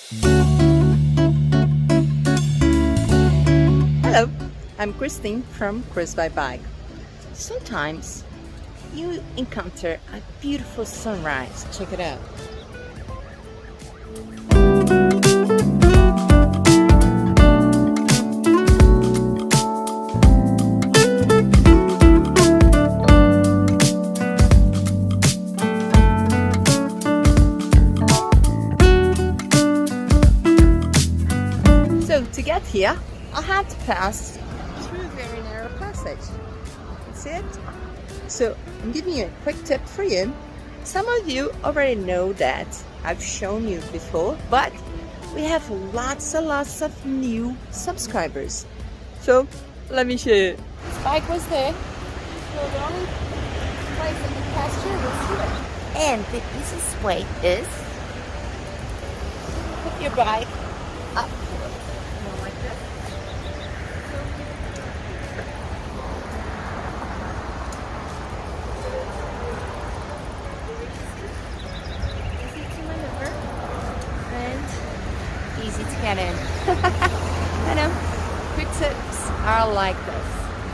Hello, I'm Christine from Chris by Bike. Sometimes you encounter a beautiful sunrise. Check it out. So to get here, I had to pass through a very narrow passage. See it? So I'm giving you a quick tip for you. Some of you already know that I've shown you before, but we have lots and lots of new subscribers. So let me show you. This bike was there, so the only place that you pasture was here. And the easiest way is put your bike up like this. Easy to maneuver and easy to get in. I know, quick tips are like this.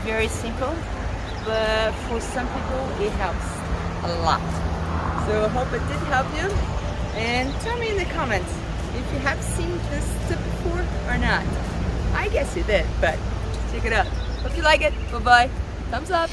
Very simple, but for some people it helps a lot. So I hope it did help you. And tell me in the comments if you have seen this tip before or not. I guess you did, but check it out. Hope you like it. Bye-bye. Thumbs up.